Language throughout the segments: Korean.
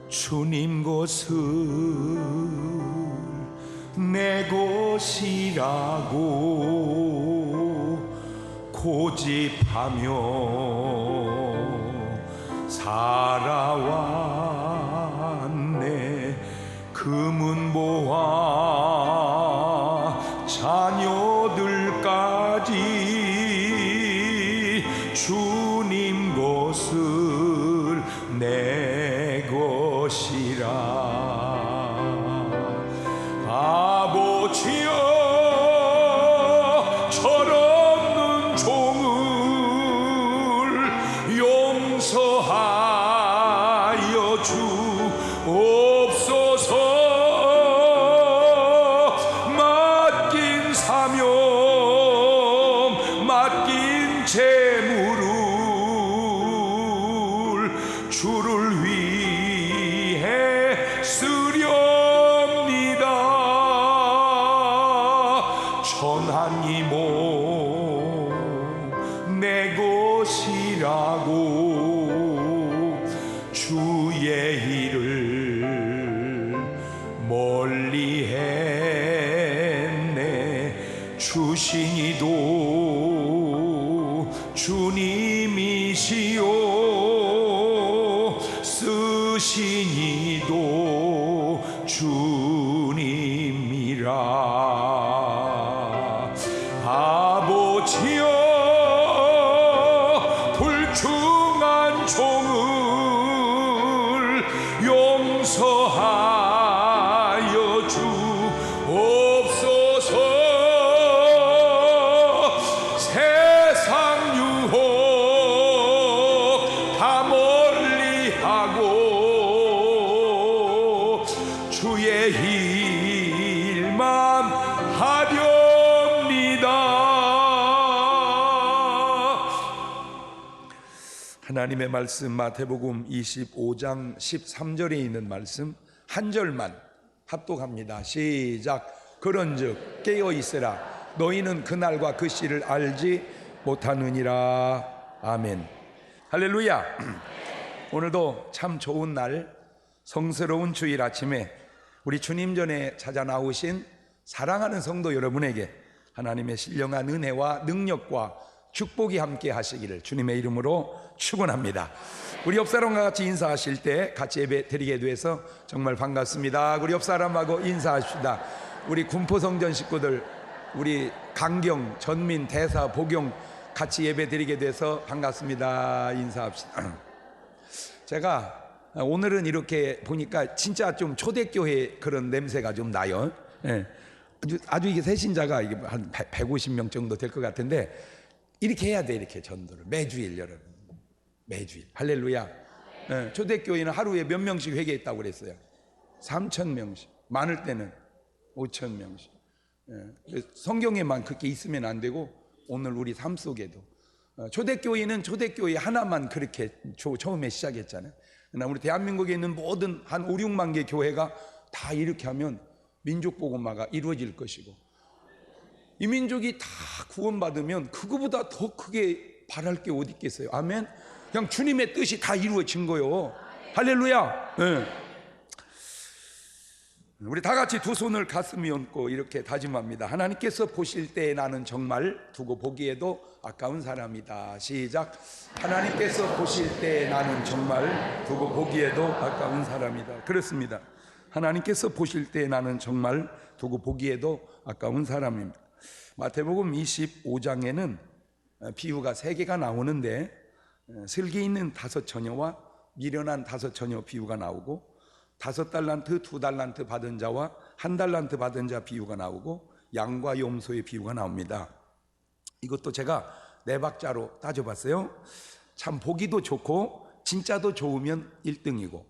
주님 것을 내 것이라고 고집하며 살아왔네. 금은 보아 자녀들까지 주님 것을 내 것이라. 아버지여, 철없는 종을 용서하여 주옵소서. 맡긴 사명, 맡긴 재물을 주를 위해 쓰렵니다. 천한 이 몸 내 것이라고 주의 일을 멀리 했네. 주신 이도 주님이시요, 쓰신 이도 주님이라. 아버지여, 불충한 종을 용서하여 주옵소서. 세상 유혹 다 멀리하고 주의 일만 하렵니다. 하나님의 말씀, 마태복음 25장 13절에 있는 말씀 한 절만 합독합니다. 시작. 그런즉 깨어있으라. 너희는 그날과 그 시를 알지 못하느니라. 아멘. 할렐루야. 오늘도 참 좋은 날, 성스러운 주일 아침에 우리 주님 전에 찾아 나오신 사랑하는 성도 여러분에게 하나님의 신령한 은혜와 능력과 축복이 함께 하시기를 주님의 이름으로 축원합니다. 우리 옆사람과 같이 인사하실 때 같이 예배 드리게 돼서 정말 반갑습니다. 우리 옆사람하고 인사하십시다. 우리 군포성전 식구들, 우리 강경, 전민, 대사, 복용 같이 예배 드리게 돼서 반갑습니다. 인사합시다. 제가 오늘은 이렇게 보니까 진짜 좀 초대교회 그런 냄새가 좀 나요. 예. 아주 이게 새신자가 이게 한 150명 정도 될 것 같은데, 이렇게 해야 돼. 이렇게 전도를 매주일, 여러분, 매주일. 할렐루야. 예. 초대교회는 하루에 몇 명씩 회개했다고 그랬어요? 3,000명씩, 많을 때는 5,000명씩. 예. 성경에만 그렇게 있으면 안 되고 오늘 우리 삶 속에도 초대교회는 초대교회 하나만 그렇게 처음에 시작했잖아요. 그러나 우리 대한민국에 있는 모든 한 5, 6만 개 교회가 다 이렇게 하면 민족복음화가 이루어질 것이고, 이 민족이 다 구원받으면 그거보다 더 크게 바랄 게 어디 있겠어요? 아멘. 그냥 주님의 뜻이 다 이루어진 거요. 할렐루야. 네. 우리 다 같이 두 손을 가슴에 얹고 이렇게 다짐합니다. 하나님께서 보실 때 나는 정말 두고 보기에도 아까운 사람이다. 시작. 하나님께서 보실 때 나는 정말 두고 보기에도 아까운 사람이다. 그렇습니다. 하나님께서 보실 때 나는 정말 두고 보기에도 아까운 사람입니다. 마태복음 25장에는 비유가 3개가 나오는데, 슬기 있는 5처녀와 미련한 5처녀 비유가 나오고, 5달란트, 2달란트 받은 자와 1달란트 받은 자 비유가 나오고, 양과 염소의 비유가 나옵니다. 이것도 제가 4박자로 따져봤어요. 참 보기도 좋고 진짜도 좋으면 1등이고,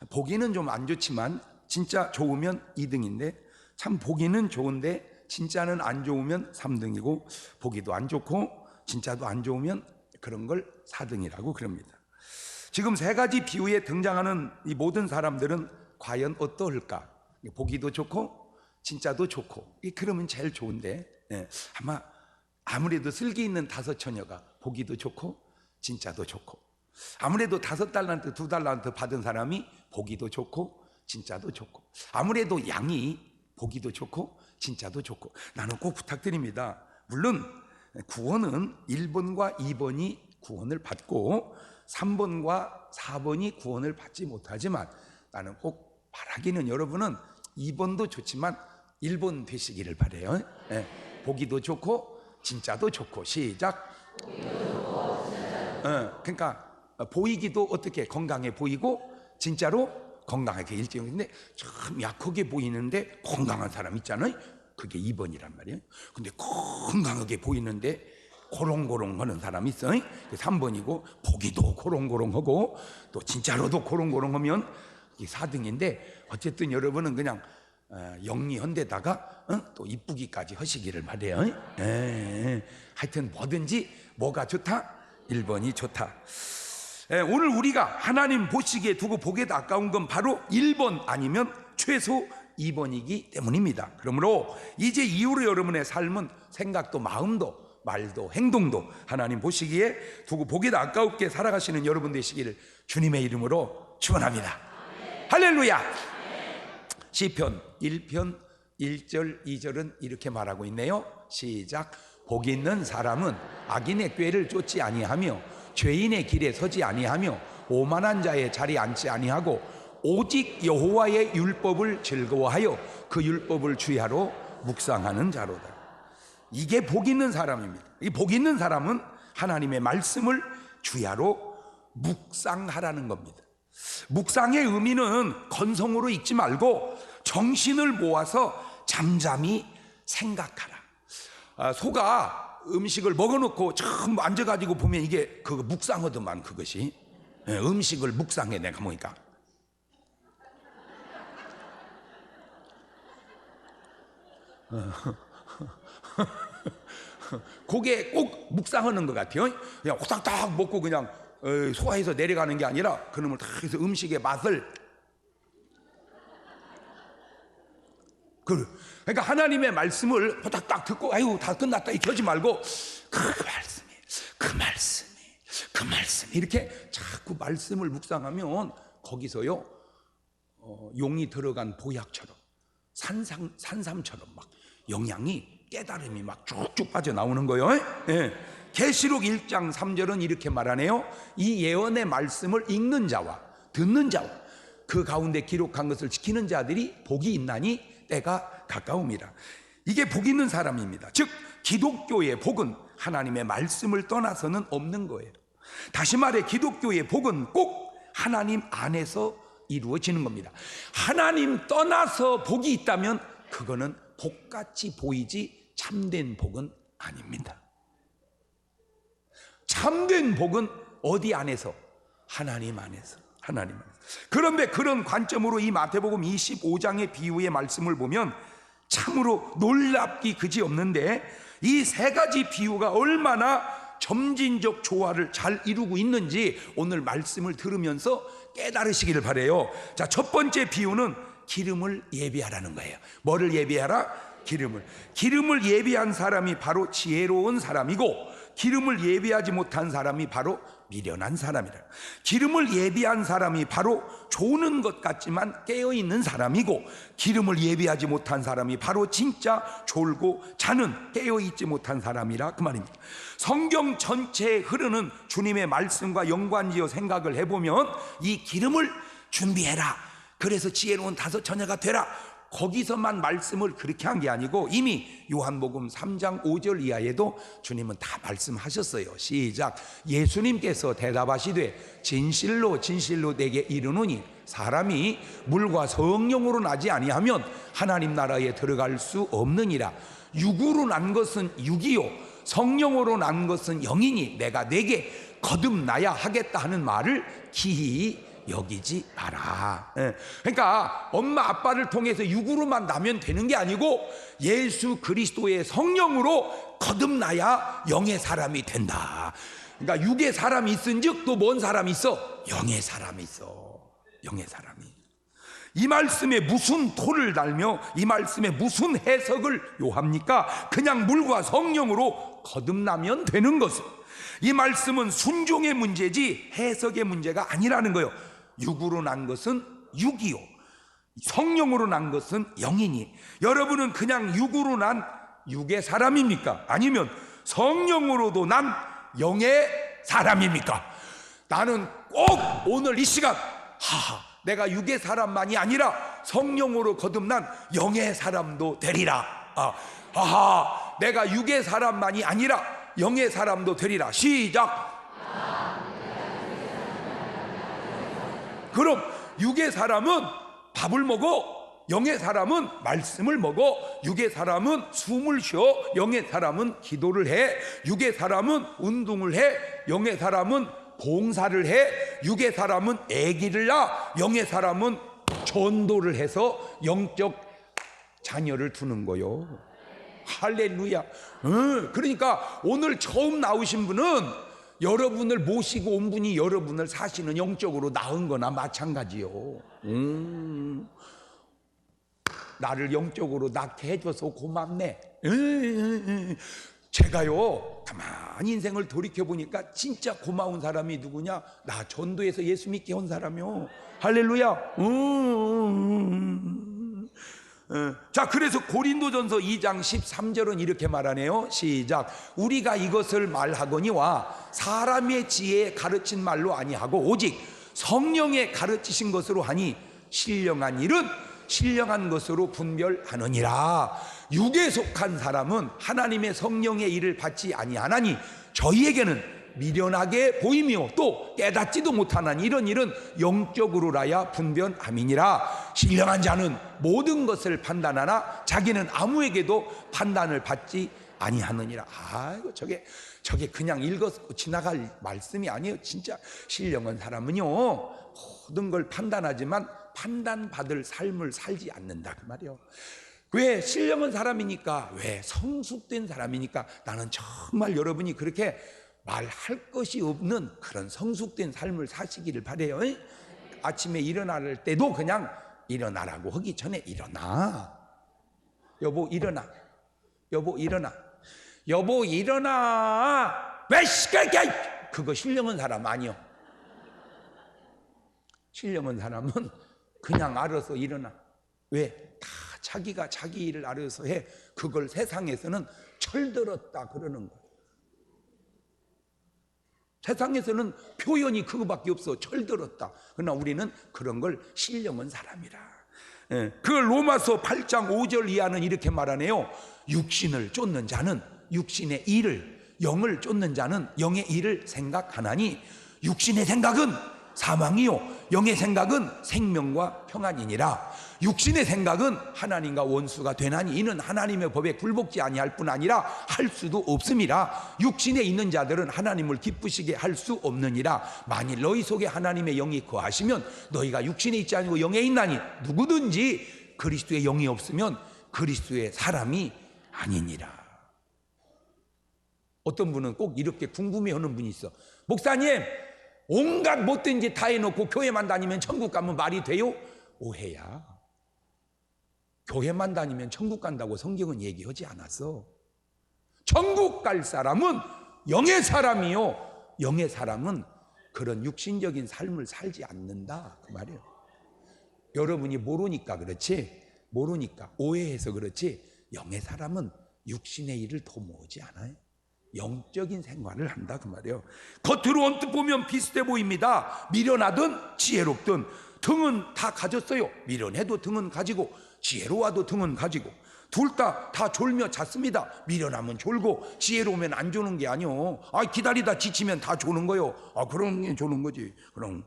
보기는 좀 안 좋지만 진짜 좋으면 2등인데, 참 보기는 좋은데 진짜는 안 좋으면 3등이고, 보기도 안 좋고 진짜도 안 좋으면 그런 걸 4등이라고 그럽니다. 지금 3가지 비유에 등장하는 이 모든 사람들은 과연 어떠할까? 보기도 좋고 진짜도 좋고, 그러면 제일 좋은데, 아마 아무래도 슬기 있는 5처녀가 보기도 좋고 진짜도 좋고, 아무래도 5달란트, 2달란트 받은 사람이 보기도 좋고 진짜도 좋고, 아무래도 양이 보기도 좋고 진짜도 좋고. 나는 꼭 부탁드립니다. 물론 구원은 1번과 2번이 구원을 받고 3번과 4번이 구원을 받지 못하지만, 나는 꼭 바라기는 여러분은 2번도 좋지만 1번 되시기를 바라요. 보기도 좋고 진짜도 좋고. 시작. 그러니까 보이기도 어떻게 건강해 보이고 진짜로 건강하게 일정인데, 참 약하게 보이는데 건강한 사람 있잖아요. 그게 2번이란 말이에요. 근데 건강하게 보이는데 고롱고롱 하는 사람이 있어. 3번이고, 보기도 고롱고롱하고 또 진짜로도 고롱고롱하면 이게 4등인데, 어쨌든 여러분은 그냥 영리한 데다가 또 이쁘기까지 하시기를 바래요. 하여튼 뭐든지 뭐가 좋다? 1번이 좋다. 오늘 우리가 하나님 보시기에 두고 보기에도 아까운 건 바로 1번 아니면 최소 2번이기 때문입니다. 그러므로 이제 이후로 여러분의 삶은 생각도 마음도 말도 행동도 하나님 보시기에 두고 보기에도 아까웠게 살아가시는 여러분 되시기를 주님의 이름으로 축원합니다. 할렐루야. 시편 1편 1절 2절은 이렇게 말하고 있네요. 시작. 복 있는 사람은 악인의 꾀를 쫓지 아니하며 죄인의 길에 서지 아니하며 오만한 자의 자리에 앉지 아니하고 오직 여호와의 율법을 즐거워하여 그 율법을 주야로 묵상하는 자로다. 이게 복 있는 사람입니다. 이 복 있는 사람은 하나님의 말씀을 주야로 묵상하라는 겁니다. 묵상의 의미는 건성으로 읽지 말고 정신을 모아서 잠잠히 생각하라. 소가 음식을 먹어놓고 처음 앉아가지고 보면 이게 그거 묵상하더만, 그것이. 음식을 묵상해. 내가 보니까 그게 꼭 묵상하는 것 같아요. 그냥 호닥닥 먹고 그냥 소화해서 내려가는 게 아니라 그놈을 다 해서 음식의 맛을. 그러니까 하나님의 말씀을 호닥닥 듣고 아유 다 끝났다 이렇게 하지 말고 그 말씀이 이렇게 자꾸 말씀을 묵상하면 거기서요 용이 들어간 보약처럼 산삼처럼 막 영양이, 깨달음이 막 쭉쭉 빠져나오는 거예요. 계시록 1장 3절은 이렇게 말하네요. 이 예언의 말씀을 읽는 자와 듣는 자와 그 가운데 기록한 것을 지키는 자들이 복이 있나니 때가 가까움이라. 이게 복 있는 사람입니다. 즉 기독교의 복은 하나님의 말씀을 떠나서는 없는 거예요. 다시 말해 기독교의 복은 꼭 하나님 안에서 이루어지는 겁니다. 하나님 떠나서 복이 있다면 그거는 복같이 보이지 참된 복은 아닙니다. 참된 복은 어디 안에서? 하나님 안에서. 하나님 안에서. 그런데 그런 관점으로 이 마태복음 25장의 비유의 말씀을 보면 참으로 놀랍기 그지없는데, 이 세 가지 비유가 얼마나 점진적 조화를 잘 이루고 있는지 오늘 말씀을 들으면서 깨달으시기를 바라요. 자, 첫 번째 비유는 기름을 예비하라는 거예요. 뭐를 예비하라? 기름을 예비한 사람이 바로 지혜로운 사람이고, 기름을 예비하지 못한 사람이 바로 미련한 사람이라. 기름을 예비한 사람이 바로 조는 것 같지만 깨어있는 사람이고, 기름을 예비하지 못한 사람이 바로 진짜 졸고 자는 깨어있지 못한 사람이라 그 말입니다. 성경 전체에 흐르는 주님의 말씀과 연관지어 생각을 해보면 이 기름을 준비해라, 그래서 지혜로운 다섯 처녀가 되라, 거기서만 말씀을 그렇게 한 게 아니고 이미 요한복음 3장 5절 이하에도 주님은 다 말씀하셨어요. 시작. 예수님께서 대답하시되 진실로 진실로 내게 이르노니 사람이 물과 성령으로 나지 아니하면 하나님 나라에 들어갈 수 없느니라. 육으로 난 것은 육이요 성령으로 난 것은 영이니 내가 내게 거듭나야 하겠다 하는 말을 기히 여기지 마라. 그러니까 엄마 아빠를 통해서 육으로만 나면 되는 게 아니고 예수 그리스도의 성령으로 거듭나야 영의 사람이 된다. 그러니까 육의 사람이 있은즉 또 뭔 사람이 있어? 영의 사람이 있어. 영의 사람이. 이 말씀에 무슨 토를 달며 이 말씀에 무슨 해석을 요합니까? 그냥 물과 성령으로 거듭나면 되는 것을. 이 말씀은 순종의 문제지 해석의 문제가 아니라는 거예요. 육으로 난 것은 육이요, 성령으로 난 것은 영이니, 여러분은 그냥 육으로 난 육의 사람입니까? 아니면 성령으로도 난 영의 사람입니까? 나는 꼭 오늘 이 시간, 내가 육의 사람만이 아니라 성령으로 거듭난 영의 사람도 되리라. 내가 육의 사람만이 아니라 영의 사람도 되리라. 시작. 그럼 육의 사람은 밥을 먹어, 영의 사람은 말씀을 먹어, 육의 사람은 숨을 쉬어, 영의 사람은 기도를 해, 육의 사람은 운동을 해, 영의 사람은 봉사를 해, 육의 사람은 아기를 낳아, 영의 사람은 전도를 해서 영적 자녀를 두는 거요. 할렐루야. 그러니까 오늘 처음 나오신 분은 여러분을 모시고 온 분이 여러분을 사실은 영적으로 낳은 거나 마찬가지요. 나를 영적으로 낳게 해줘서 고맙네. 제가요, 가만히 인생을 돌이켜보니까 진짜 고마운 사람이 누구냐? 나 전도해서 예수 믿게 온 사람이요. 할렐루야. 자, 그래서 고린도전서 2장 13절은 이렇게 말하네요. 시작. 우리가 이것을 말하거니와 사람의 지혜에 가르친 말로 아니하고 오직 성령에 가르치신 것으로 하니 신령한 일은 신령한 것으로 분별하느니라. 육에 속한 사람은 하나님의 성령의 일을 받지 아니하나니 저희에게는 미련하게 보이며 또 깨닫지도 못하는 이런 일은 영적으로라야 분별함이니라. 신령한 자는 모든 것을 판단하나 자기는 아무에게도 판단을 받지 아니하느니라. 아이고, 저게 그냥 읽었고 지나갈 말씀이 아니에요. 진짜 신령한 사람은요, 모든 걸 판단하지만 판단받을 삶을 살지 않는다 그 말이에요. 왜? 신령한 사람이니까, 왜? 성숙된 사람이니까. 나는 정말 여러분이 그렇게 말할 것이 없는 그런 성숙된 삶을 사시기를 바래요. 아침에 일어날 때도 그냥 일어나라고 하기 전에 일어나. 여보 일어나. 여보 일어나. 여보 일어나. 왜 시끄럽게? 그거 신령한 사람 아니요. 신령한 사람은 그냥 알아서 일어나. 왜? 다 자기가 자기 일을 알아서 해. 그걸 세상에서는 철들었다 그러는 거예요. 세상에서는 표현이 그거밖에 없어. 철들었다. 그러나 우리는 그런 걸 신령한 사람이라. 그걸 로마서 8장 5절 이하는 이렇게 말하네요. 육신을 쫓는 자는 육신의 일을, 영을 쫓는 자는 영의 일을 생각하나니 육신의 생각은 사망이요 영의 생각은 생명과 평안이니라. 육신의 생각은 하나님과 원수가 되나니 이는 하나님의 법에 굴복지 아니할 뿐 아니라 할 수도 없음이라. 육신에 있는 자들은 하나님을 기쁘시게 할 수 없느니라. 만일 너희 속에 하나님의 영이 거하시면 너희가 육신에 있지 아니고 영에 있나니 누구든지 그리스도의 영이 없으면 그리스도의 사람이 아니니라. 어떤 분은 꼭 이렇게 궁금해하는 분이 있어. 목사님, 온갖 못된 짓 다 해놓고 교회만 다니면 천국 가면 말이 돼요? 오해야. 교회만 다니면 천국 간다고 성경은 얘기하지 않았어. 천국 갈 사람은 영의 사람이요, 영의 사람은 그런 육신적인 삶을 살지 않는다 그 말이에요. 여러분이 모르니까 그렇지, 모르니까 오해해서 그렇지, 영의 사람은 육신의 일을 도모하지 않아요. 영적인 생활을 한다 그 말이에요. 겉으로 언뜻 보면 비슷해 보입니다. 미련하든 지혜롭든 등은 다 가졌어요. 미련해도 등은 가지고 지혜로워도 등은 가지고 둘 다 졸며 잤습니다. 미련하면 졸고 지혜로우면 안 조는 게 아니요. 기다리다 지치면 다 조는 거요. 그런 게 조는 거지. 그럼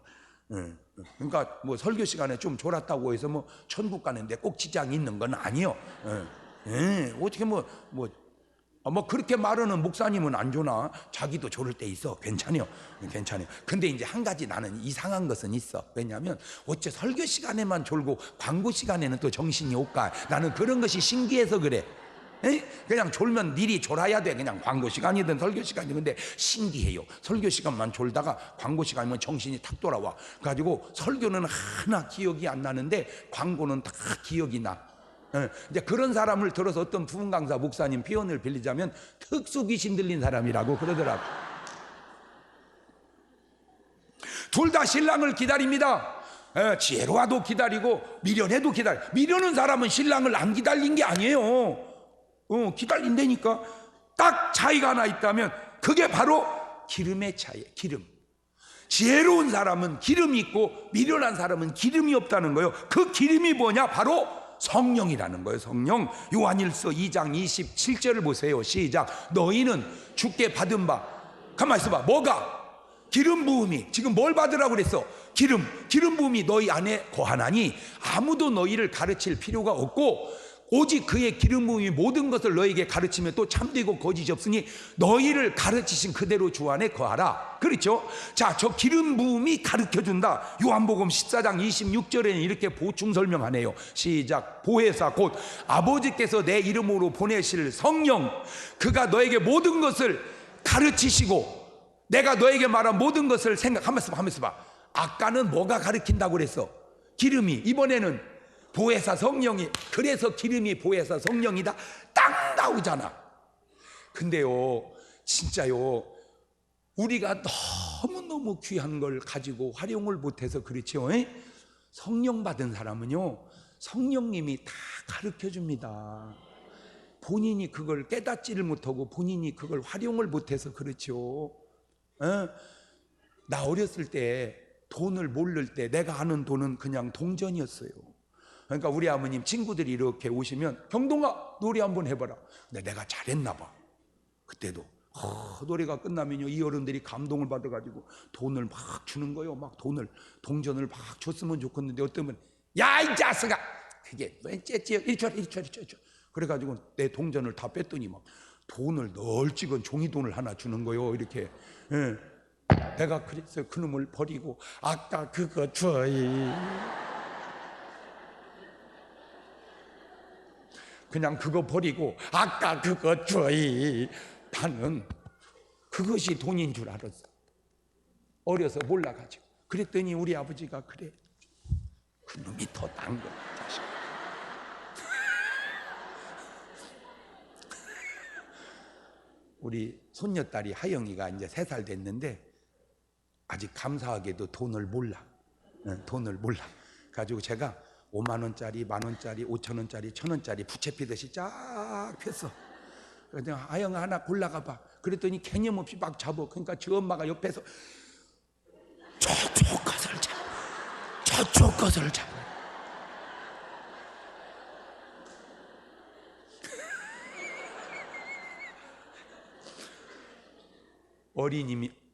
그러니까 뭐 설교 시간에 좀 졸았다고 해서 뭐 천국 가는데 꼭 지장이 있는 건 아니요. 어떻게 뭐 그렇게 말하는 목사님은 안 조나? 자기도 졸을 때 있어. 괜찮아요. 괜찮아요. 근데 이제 한 가지 나는 이상한 것은 있어. 왜냐하면 어째 설교 시간에만 졸고 광고 시간에는 또 정신이 올까? 나는 그런 것이 신기해서 그래. 그냥 졸면 미리 졸아야 돼. 그냥 광고 시간이든 설교 시간이든. 근데 신기해요. 설교 시간만 졸다가 광고 시간이면 정신이 탁 돌아와. 그래가지고 설교는 하나 기억이 안 나는데 광고는 다 기억이 나. 이제 그런 사람을 들어서 어떤 부흥 강사 목사님 표현을 빌리자면 특수 귀신 들린 사람이라고 그러더라고. 둘 다 신랑을 기다립니다. 지혜로워도 기다리고 미련해도 기다려. 미련한 사람은 신랑을 안 기다린 게 아니에요. 기다린다니까. 딱 차이가 하나 있다면 그게 바로 기름의 차이예요. 기름. 지혜로운 사람은 기름이 있고 미련한 사람은 기름이 없다는 거예요. 그 기름이 뭐냐? 바로 성령이라는 거예요. 성령. 요한일서 2장 27절을 보세요. 시작. 너희는 주께 받은 바, 가만히 있어봐. 뭐가? 기름 부음이. 지금 뭘 받으라고 그랬어? 기름 부음이 너희 안에 거하나니 아무도 너희를 가르칠 필요가 없고 오직 그의 기름 부음이 모든 것을 너희에게 가르치면 또 참되고 거짓이 없으니 너희를 가르치신 그대로 주 안에 거하라. 그렇죠? 자, 저 기름 부음이 가르쳐준다. 요한복음 14장 26절에는 이렇게 보충 설명하네요. 시작. 보혜사 곧 아버지께서 내 이름으로 보내실 성령, 그가 너에게 모든 것을 가르치시고 내가 너에게 말한 모든 것을 하면서 봐. 아까는 뭐가 가르친다고 그랬어? 기름이. 이번에는 보혜사 성령이. 그래서 기름이 보혜사 성령이다. 딱 나오잖아. 근데요, 진짜요, 우리가 너무너무 귀한 걸 가지고 활용을 못해서 그렇죠. 성령 받은 사람은요, 성령님이 다 가르쳐 줍니다. 본인이 그걸 깨닫지를 못하고 본인이 그걸 활용을 못해서 그렇죠. 나 어렸을 때 돈을 모를 때 내가 아는 돈은 그냥 동전이었어요. 그러니까 우리 아버님 친구들이 이렇게 오시면 경동아 노래 한번 해봐라. 근데 내가 잘했나 봐. 그때도 노래가 끝나면요, 이 어른들이 감동을 받아가지고 돈을 막 주는 거예요. 막 동전을 막 줬으면 좋겠는데 어떤 분은 야 이 자식아, 그게 왜 째찌 이리 와. 그래가지고 내 동전을 다 뺐더니 막 돈을 널찍은 종이돈을 하나 주는 거예요. 이렇게. 내가 그래서 그놈을 버리고 아까 그거 줘이, 그냥 그거 버리고 아까 그거 줘이. 나는 그것이 돈인 줄 알았어. 어려서 몰라가지고. 그랬더니 우리 아버지가 그래, 그놈이 더 난 거야. 우리 손녀딸이 하영이가 이제 3살 됐는데 아직 감사하게도 돈을 몰라. 가지고 제가 5만 원짜리, 만 원짜리, 5천 원짜리, 1천 원짜리 부채 피듯이 쫙 폈어. 그래서 하영아 하나 골라가 봐. 그랬더니 개념 없이 막 잡아. 그러니까 저 엄마가 옆에서 저쪽 것을 잡아.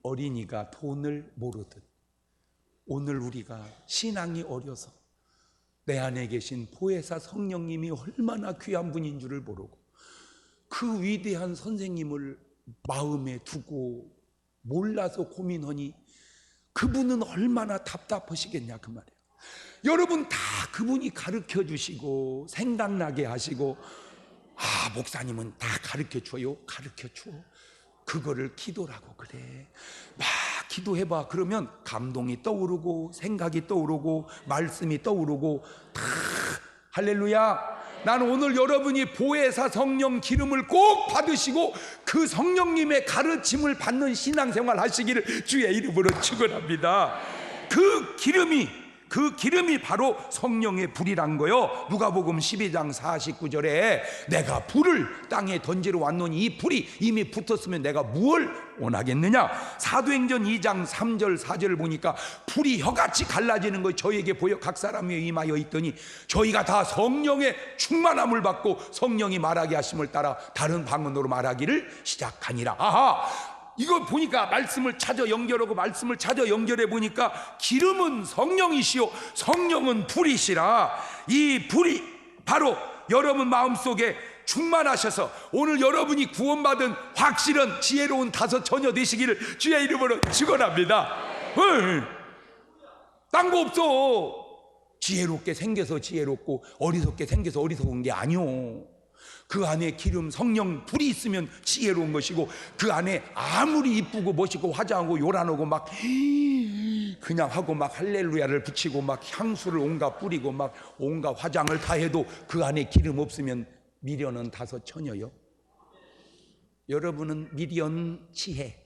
어린이가 돈을 모르듯 오늘 우리가 신앙이 어려서 내 안에 계신 보혜사 성령님이 얼마나 귀한 분인 줄을 모르고 그 위대한 선생님을 마음에 두고 몰라서 고민하니 그분은 얼마나 답답하시겠냐 그 말이에요. 여러분 다 그분이 가르쳐 주시고 생각나게 하시고, 목사님은 다 가르쳐 줘요. 가르쳐 줘. 그거를 기도라고 그래. 막 기도해봐. 그러면 감동이 떠오르고 생각이 떠오르고 말씀이 떠오르고 다. 할렐루야. 나는 오늘 여러분이 보혜사 성령 기름을 꼭 받으시고 그 성령님의 가르침을 받는 신앙생활 하시기를 주의 이름으로 축원합니다. 그 기름이 바로 성령의 불이란 거요. 누가복음 12장 49절에 내가 불을 땅에 던지러 왔노니 이 불이 이미 붙었으면 내가 무엇을 원하겠느냐. 사도행전 2장 3절 4절을 보니까 불이 혀같이 갈라지는 거 저희에게 보여 각 사람 위에 임하여 있더니 저희가 다 성령의 충만함을 받고 성령이 말하게 하심을 따라 다른 방언으로 말하기를 시작하니라. 아하, 이거 보니까 말씀을 찾아 연결해 보니까 기름은 성령이시요 성령은 불이시라. 이 불이 바로 여러분 마음속에 충만하셔서 오늘 여러분이 구원받은 확실한 지혜로운 5 처녀 되시기를 주의 이름으로 축원합니다. 딴 거 없어. 지혜롭게 생겨서 지혜롭고 어리석게 생겨서 어리석은 게 아니오. 그 안에 기름 성령 불이 있으면 지혜로운 것이고, 그 안에 아무리 이쁘고 멋있고 화장하고 요란하고 막 그냥 하고 막 할렐루야를 붙이고 막 향수를 온갖 뿌리고 막 온갖 화장을 다 해도 그 안에 기름 없으면 미련은 5 처녀요. 여러분은 미련 지혜.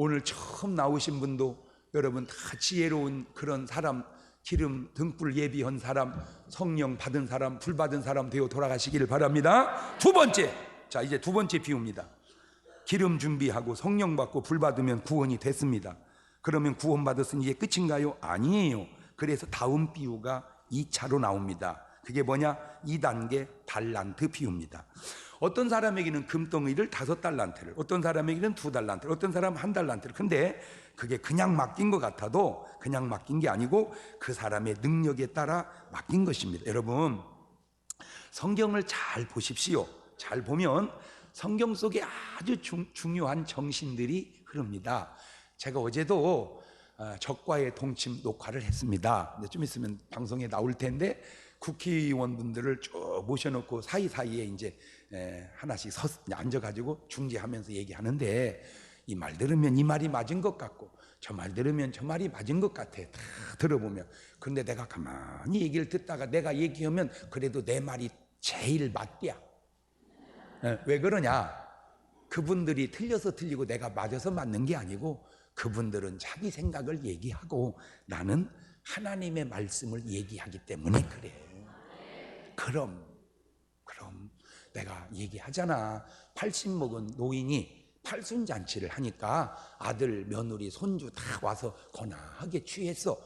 오늘 처음 나오신 분도 여러분 다 지혜로운 그런 사람, 기름 등불 예비한 사람, 성령 받은 사람, 불 받은 사람 되어 돌아가시기를 바랍니다. 두 번째, 자 이제 두 번째 비유입니다. 기름 준비하고 성령 받고 불 받으면 구원이 됐습니다. 그러면 구원 받았으니 이게 끝인가요? 아니에요. 그래서 다음 비유가 2차로 나옵니다. 그게 뭐냐? 2단계 달란트 비유입니다. 어떤 사람에게는 금덩이를 5달란트를, 어떤 사람에게는 2달란트를, 어떤 사람은 1달란트를. 근데 그게 그냥 맡긴 것 같아도 그냥 맡긴 게 아니고 그 사람의 능력에 따라 맡긴 것입니다. 여러분, 성경을 잘 보십시오. 잘 보면 성경 속에 아주 중요한 정신들이 흐릅니다. 제가 어제도 적과의 동침 녹화를 했습니다. 근데 좀 있으면 방송에 나올 텐데 국회의원분들을 쭉 모셔놓고 사이사이에 이제 하나씩 앉아가지고 중재하면서 얘기하는데 이 말 들으면 이 말이 맞은 것 같고 저 말 들으면 저 말이 맞은 것 같아. 다 들어보면. 근데 내가 가만히 얘기를 듣다가 내가 얘기하면 그래도 내 말이 제일 맞대야. 왜 그러냐? 그분들이 틀려서 틀리고 내가 맞아서 맞는 게 아니고 그분들은 자기 생각을 얘기하고 나는 하나님의 말씀을 얘기하기 때문에 그래. 그럼 내가 얘기하잖아. 80 먹은 노인이 팔순잔치를 하니까 아들, 며느리, 손주 다 와서 거나하게 취했어.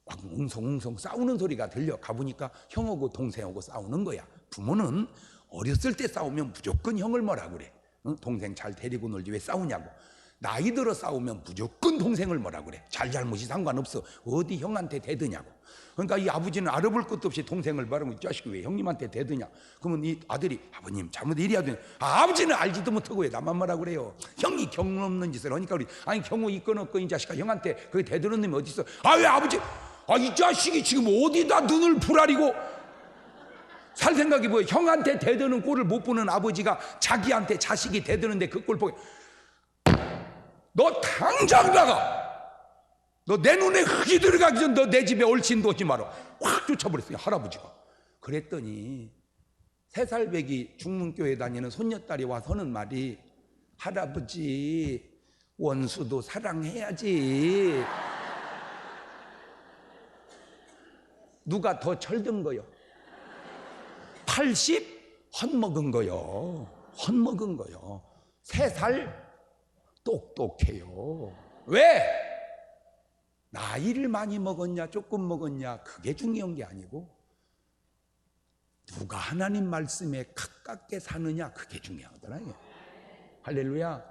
막 웅성웅성 싸우는 소리가 들려. 가보니까 형하고 동생하고 싸우는 거야. 부모는 어렸을 때 싸우면 무조건 형을 뭐라 그래. 동생 잘 데리고 놀지 왜 싸우냐고. 나이 들어 싸우면 무조건 동생을 뭐라 그래. 잘잘못이 상관없어. 어디 형한테 대드냐고. 그러니까 이 아버지는 알아볼 것도 없이 동생을 말하고, 이 자식이 왜 형님한테 대드냐. 그러면 이 아들이, 아버님 잘못 이래야 되냐. 아버지는 알지도 못하고 왜 나만 뭐라 그래요. 형이 경험 없는 짓을 하니까 우리, 아니 경우 있건 없건 이 자식아 형한테 그게 대드는 놈이 어디 있어. 아 왜 아버지, 이 자식이 지금 어디다 눈을 부라리고 살 생각이 뭐예요. 형한테 대드는 꼴을 못 보는 아버지가 자기한테 자식이 대드는데 그 꼴 보게, 너 당장 나가. 너 내 눈에 흙이 들어가기 전 너 내 집에 얼씬도 오지 마라. 확 쫓아버렸어요, 할아버지가. 그랬더니 3살배기 중문교회 다니는 손녀딸이 와서 하는 말이, 할아버지 원수도 사랑해야지. 누가 더 철든 거요? 80 헛먹은 거요. 헛먹은 거요. 3살 똑똑해요. 왜? 나이를 많이 먹었냐 조금 먹었냐 그게 중요한 게 아니고 누가 하나님 말씀에 가깝게 사느냐 그게 중요하더라고요. 할렐루야.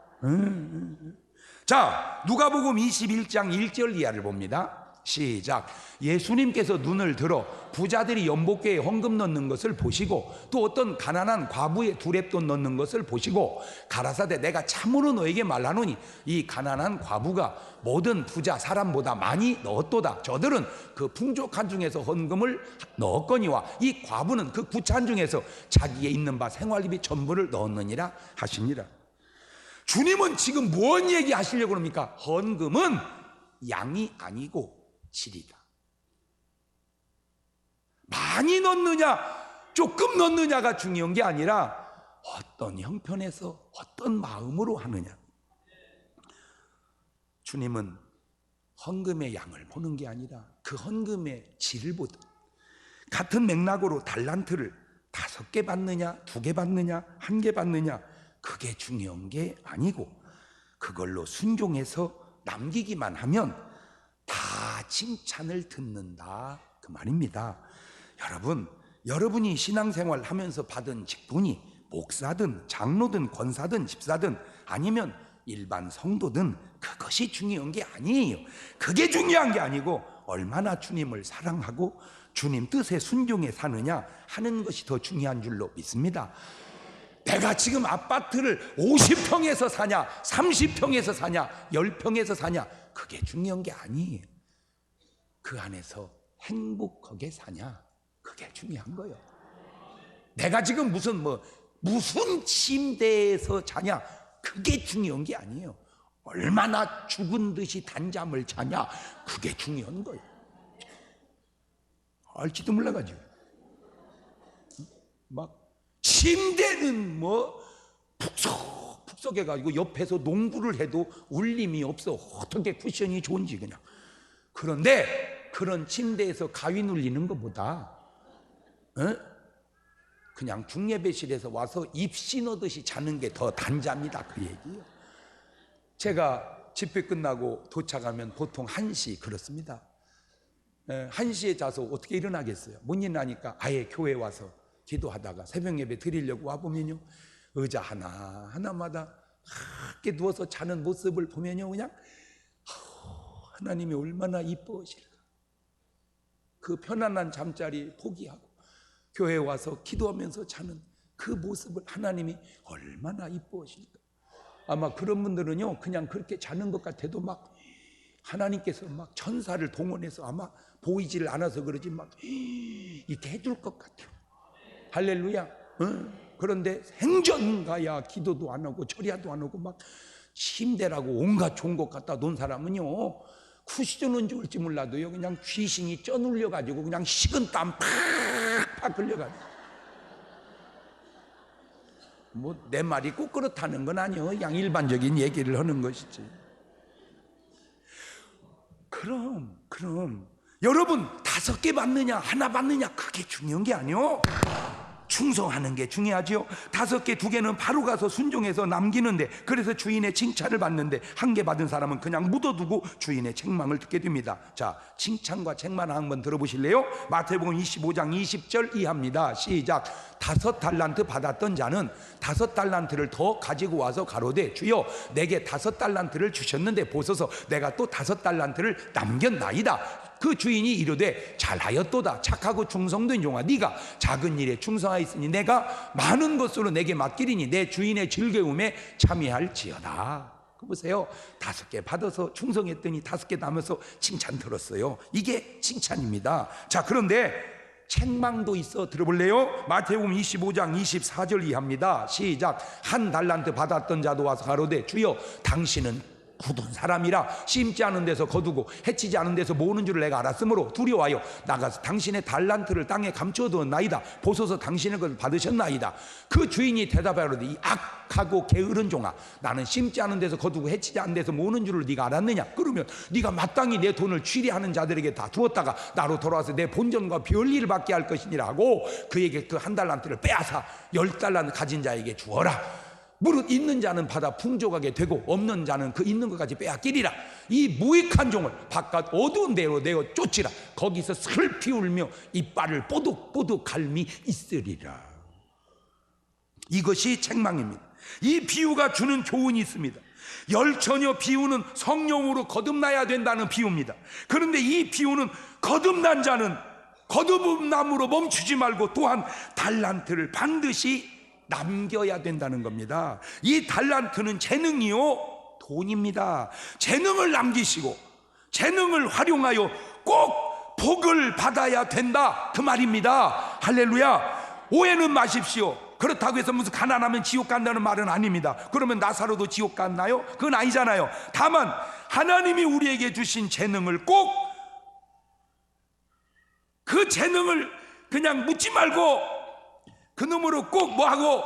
자, 누가복음 21장 1절 이하를 봅니다. 시작. 예수님께서 눈을 들어 부자들이 연복궤에 헌금 넣는 것을 보시고 또 어떤 가난한 과부의 두렙돈 넣는 것을 보시고 가라사대 내가 참으로 너에게 말하노니 이 가난한 과부가 모든 부자 사람보다 많이 넣었도다. 저들은 그 풍족한 중에서 헌금을 넣었거니와 이 과부는 그 구찬 중에서 자기의 있는 바 생활비 전부를 넣었느니라 하시니라. 주님은 지금 뭔 얘기 하시려고 합니까? 헌금은 양이 아니고 질이다. 많이 넣느냐 조금 넣느냐가 중요한 게 아니라 어떤 형편에서 어떤 마음으로 하느냐. 주님은 헌금의 양을 보는 게 아니라 그 헌금의 질을 보듯, 같은 맥락으로 달란트를 5개 받느냐 2개 받느냐 1개 받느냐 그게 중요한 게 아니고 그걸로 순종해서 남기기만 하면 다 칭찬을 듣는다 그 말입니다. 여러분이 신앙생활 하면서 받은 직분이 목사든 장로든 권사든 집사든 아니면 일반 성도든 그것이 중요한 게 아니에요. 그게 중요한 게 아니고 얼마나 주님을 사랑하고 주님 뜻에 순종해 사느냐 하는 것이 더 중요한 줄로 믿습니다. 내가 지금 아파트를 50평에서 사냐 30평에서 사냐 10평에서 사냐 그게 중요한 게 아니에요. 그 안에서 행복하게 사냐 그게 중요한 거예요. 내가 지금 무슨 침대에서 자냐 그게 중요한 게 아니에요. 얼마나 죽은 듯이 단잠을 자냐 그게 중요한 거예요. 알지도 몰라가지고 막 침대는 푹석푹석 섭섭해가지고 옆에서 농구를 해도 울림이 없어. 어떻게 쿠션이 좋은지 그냥. 그런데 그런 침대에서 가위 눌리는 것보다 그냥 중예배실에서 와서 입시 넣듯이 자는 게 더 단잠이다, 그 얘기예요. 제가 집회 끝나고 도착하면 보통 1시 그렇습니다. 1시에 자서 어떻게 일어나겠어요? 못 일어나니까 아예 교회 와서 기도하다가 새벽 예배 드리려고 와보면요, 의자 하나마다 함께 누워서 자는 모습을 보면요, 그냥 하나님이 얼마나 이뻐하실까. 그 편안한 잠자리 포기하고 교회에 와서 기도하면서 자는 그 모습을 하나님이 얼마나 이뻐하실까. 아마 그런 분들은요, 그냥 그렇게 자는 것 같아도 막 하나님께서 막 천사를 동원해서 아마 보이지를 않아서 그러지 막 이렇게 해줄 것 같아요. 할렐루야. 그런데 생전가야 기도도 안 하고 절야도 안 하고 막 침대라고 온갖 좋은 것 갖다 놓은 사람은요, 쿠션은 좋을지 몰라도요, 그냥 귀신이 쪄눌려가지고 그냥 식은땀 팍팍 흘려가지고. 뭐 내 말이 꼭 그렇다는 건 아니에요. 그냥 일반적인 얘기를 하는 것이지. 그럼 여러분 5개 받느냐 하나 받느냐 그게 중요한 게 아니요. 충성하는 게 중요하지요. 5개 2개는 바로 가서 순종해서 남기는데, 그래서 주인의 칭찬을 받는데 1개 받은 사람은 그냥 묻어두고 주인의 책망을 듣게 됩니다. 자, 칭찬과 책망 한번 들어보실래요? 마태복음 25장 20절 이하입니다. 시작. 5달란트 받았던 자는 5달란트를 더 가지고 와서 가로되 주여 내게 5달란트를 주셨는데 보소서 내가 또 5달란트를 남겼나이다. 그 주인이 이르되 잘하였도다 착하고 충성된 종아, 네가 작은 일에 충성하였으니 내가 많은 것으로 내게 맡기리니 내 주인의 즐거움에 참여할지어다. 그 보세요, 5개 받아서 충성했더니 5개 남아서 칭찬 들었어요. 이게 칭찬입니다. 자, 그런데 책망도 있어. 들어볼래요? 마태복음 25장 24절 이하입니다. 시작. 1달란트 받았던 자도 와서 가로되 주여 당신은 굳은 사람이라 심지 않은 데서 거두고 해치지 않은 데서 모으는 줄을 내가 알았으므로 두려워하여 나가서 당신의 달란트를 땅에 감춰두었나이다. 보소서 당신의 것을 받으셨나이다. 그 주인이 대답하여되 이 악하고 게으른 종아, 나는 심지 않은 데서 거두고 해치지 않은 데서 모으는 줄을 네가 알았느냐? 그러면 네가 마땅히 내 돈을 취리하는 자들에게 다 두었다가 나로 돌아와서 내 본전과 별일을 받게 할 것이니라 하고 그에게 그 1달란트를 빼앗아 10달란트 가진 자에게 주어라. 무릇 있는 자는 받아 풍족하게 되고 없는 자는 그 있는 것까지 빼앗기리라. 이 무익한 종을 바깥 어두운 데로 내어 쫓으라. 거기서 슬피 울며 이빨을 뽀득뽀득 갈미 있으리라. 이것이 책망입니다. 이 비유가 주는 교훈이 있습니다. 열처녀 비유는 성령으로 거듭나야 된다는 비유입니다. 그런데 이 비유는 거듭난 자는 거듭남으로 멈추지 말고 또한 달란트를 반드시 남겨야 된다는 겁니다. 이 달란트는 재능이요 돈입니다. 재능을 남기시고 재능을 활용하여 꼭 복을 받아야 된다, 그 말입니다. 할렐루야. 오해는 마십시오. 그렇다고 해서 무슨 가난하면 지옥 간다는 말은 아닙니다. 그러면 나사로도 지옥 갔나요? 그건 아니잖아요. 다만 하나님이 우리에게 주신 재능을 꼭, 그 재능을 그냥 묻지 말고 그놈으로 꼭 뭐하고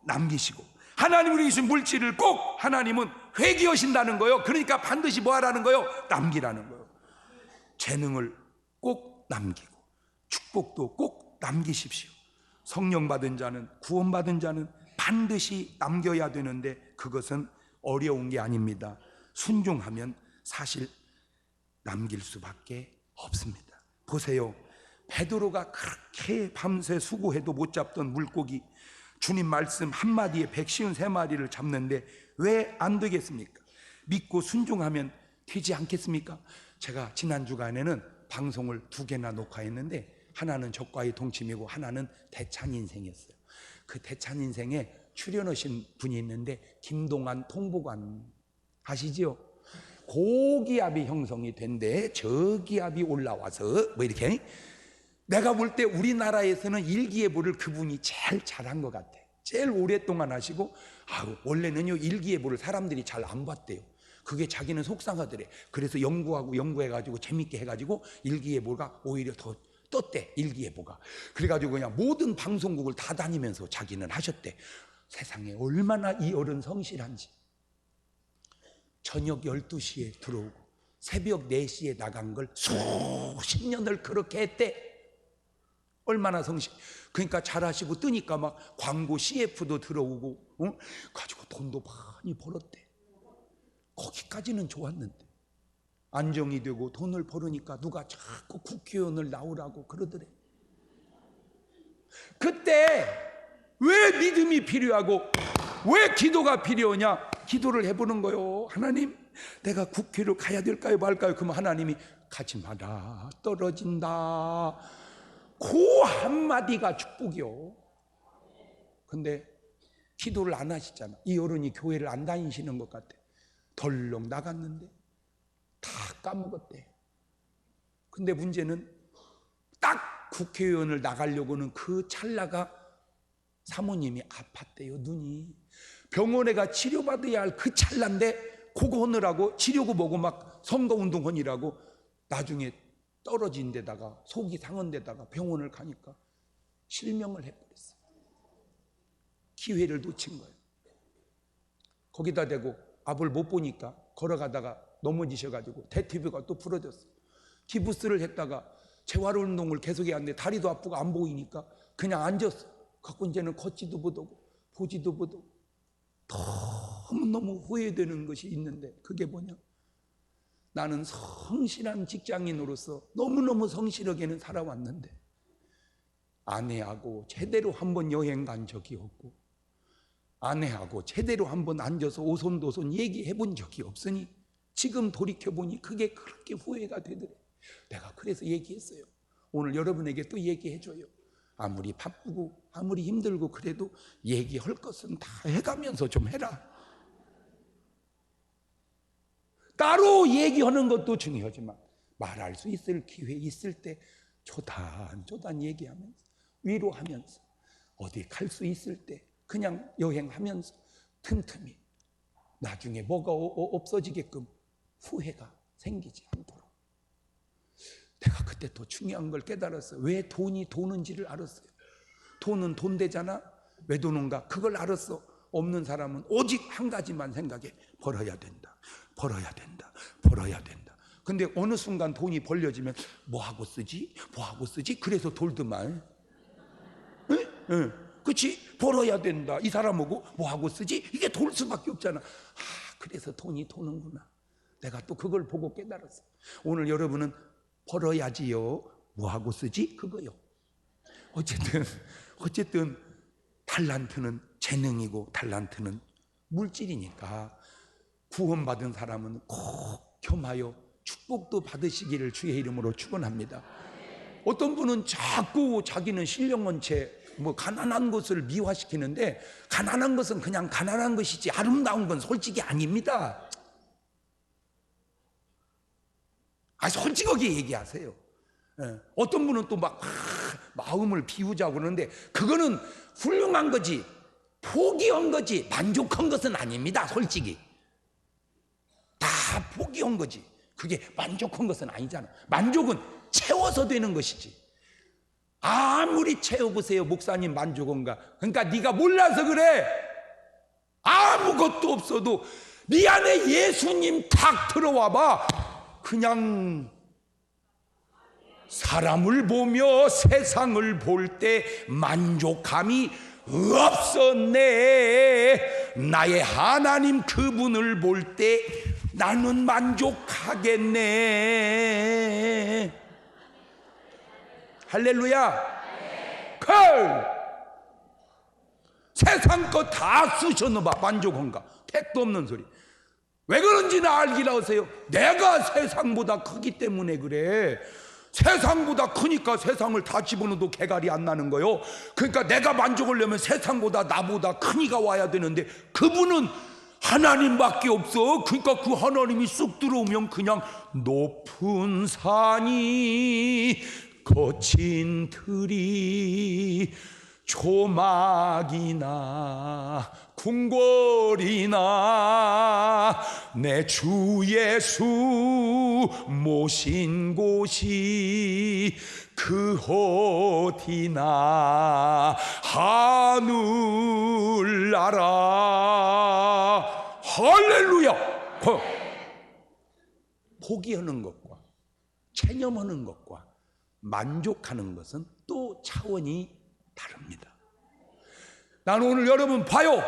남기시고, 하나님 우리에게 주신 물질을 꼭 하나님은 회개하신다는 거예요. 그러니까 반드시 뭐 하라는 거예요? 남기라는 거예요. 재능을 꼭 남기고 축복도 꼭 남기십시오. 성령 받은 자는, 구원받은 자는 반드시 남겨야 되는데 그것은 어려운 게 아닙니다. 순종하면 사실 남길 수밖에 없습니다. 보세요, 베드로가 그렇게 밤새 수고해도 못 잡던 물고기, 주님 말씀 한마디에 153마리를 잡는데 왜 안 되겠습니까? 믿고 순종하면 되지 않겠습니까? 제가 지난 주간에는 방송을 2개나 녹화했는데 하나는 적과의 동침이고 하나는 대찬인생이었어요. 그 대찬인생에 출연하신 분이 있는데 김동완 통보관 아시지요? 고기압이 형성이 된데 저기압이 올라와서 뭐 이렇게, 내가 볼 때 우리나라에서는 일기예보를 그분이 제일 잘한 것 같아. 제일 오랫동안 하시고, 원래는요 일기예보를 사람들이 잘 안 봤대요. 그게 자기는 속상하더래. 그래서 연구해가지고 재밌게 해가지고 일기예보가 오히려 더 떴대, 일기예보가. 그래가지고 그냥 모든 방송국을 다 다니면서 자기는 하셨대. 세상에 얼마나 이 어른 성실한지. 저녁 12시에 들어오고 새벽 4시에 나간 걸 수십 년을 그렇게 했대. 얼마나 성실. 그러니까 잘하시고 뜨니까 막 광고 CF도 들어오고 가지고 돈도 많이 벌었대. 거기까지는 좋았는데 안정이 되고 돈을 벌으니까 누가 자꾸 국회의원을 나오라고 그러더래. 그때 왜 믿음이 필요하고 왜 기도가 필요하냐? 기도를 해보는 거요. 하나님, 내가 국회로 가야 될까요 말까요? 그러면 하나님이 가지 마라, 떨어진다. 그 한마디가 축복이요. 근데 기도를 안 하시잖아. 이 어른이 교회를 안 다니시는 것 같아. 덜렁 나갔는데 다 까먹었대. 근데 문제는 딱 국회의원을 나가려고는 그 찰나가 사모님이 아팠대요. 눈이. 병원에 가 치료받아야 할 그 찰나인데 그거 하느라고 치료고 뭐고 막 선거운동 하느라고 나중에 떨어진 데다가 속이 상한 데다가 병원을 가니까 실명을 해버렸어요. 기회를 놓친 거예요. 거기다 대고 앞을 못 보니까 걸어가다가 넘어지셔가지고 대퇴비가 또 부러졌어요. 기부스를 했다가 재활운동을 계속 해야 하는데 다리도 아프고 안 보이니까 그냥 앉았어. 갖고 이제는 걷지도 못하고 보지도 못하고 너무너무 후회되는 것이 있는데 그게 뭐냐? 나는 성실한 직장인으로서 너무너무 성실하게는 살아왔는데 아내하고 제대로 한번 여행 간 적이 없고 아내하고 제대로 한번 앉아서 오손도손 얘기해 본 적이 없으니 지금 돌이켜보니 그게 그렇게 후회가 되더래. 내가 그래서 얘기했어요. 오늘 여러분에게 또 얘기해줘요. 아무리 바쁘고 아무리 힘들고 그래도 얘기할 것은 다 해가면서 좀 해라. 따로 얘기하는 것도 중요하지만 말할 수 있을 기회 있을 때 조단조단 얘기하면서 위로하면서 어디 갈 수 있을 때 그냥 여행하면서 틈틈이 나중에 뭐가 없어지게끔 후회가 생기지 않도록. 내가 그때 더 중요한 걸 깨달았어요. 왜 돈이 도는지를 알았어요. 돈은 돈 되잖아. 왜 도는가? 그걸 알았어. 없는 사람은 오직 한 가지만 생각해. 벌어야 된다. 벌어야 된다. 벌어야 된다. 근데 어느 순간 돈이 벌려지면 뭐하고 쓰지? 뭐하고 쓰지? 그래서 돌더만. 응? 그치? 벌어야 된다. 이 사람하고 뭐하고 쓰지? 이게 돌 수밖에 없잖아. 그래서 돈이 도는구나. 내가 또 그걸 보고 깨달았어. 오늘 여러분은 벌어야지요. 뭐하고 쓰지? 그거요. 어쨌든 달란트는 재능이고 달란트는 물질이니까 구원받은 사람은 꼭 겸하여 축복도 받으시기를 주의 이름으로 축원합니다. 어떤 분은 자꾸 자기는 신령한 채 뭐 가난한 것을 미화시키는데 가난한 것은 그냥 가난한 것이지 아름다운 건 솔직히 아닙니다. 솔직하게 얘기하세요. 어떤 분은 또 막 마음을 비우자고 그러는데 그거는 훌륭한 거지 포기한 거지 만족한 것은 아닙니다. 솔직히 다 포기한 거지 그게 만족한 것은 아니잖아. 만족은 채워서 되는 것이지. 아무리 채워보세요. 목사님 만족한가? 그러니까 네가 몰라서 그래. 아무것도 없어도 네 안에 예수님 탁 들어와봐. 그냥 사람을 보며 세상을 볼 때 만족함이 없었네. 나의 하나님 그분을 볼 때 나는 만족하겠네. 할렐루야. 세상 거 다 쑤셔넣어봐. 만족한가? 택도 없는 소리. 왜 그런지는 알기나 하세요. 내가 세상보다 크기 때문에 그래. 세상보다 크니까 세상을 다 집어넣어도 개갈이 안 나는 거요. 그러니까 내가 만족하려면 세상보다 나보다 큰 이가 와야 되는데 그분은 하나님밖에 없어. 그러니까 그 하나님이 쑥 들어오면 그냥 높은 산이 거친 들이 조막이나 궁궐이나 내 주 예수 모신 곳이 그 어디나 하늘나라. 할렐루야. 포기하는 것과 체념하는 것과 만족하는 것은 또 차원이 다릅니다. 나는 오늘 여러분 봐요.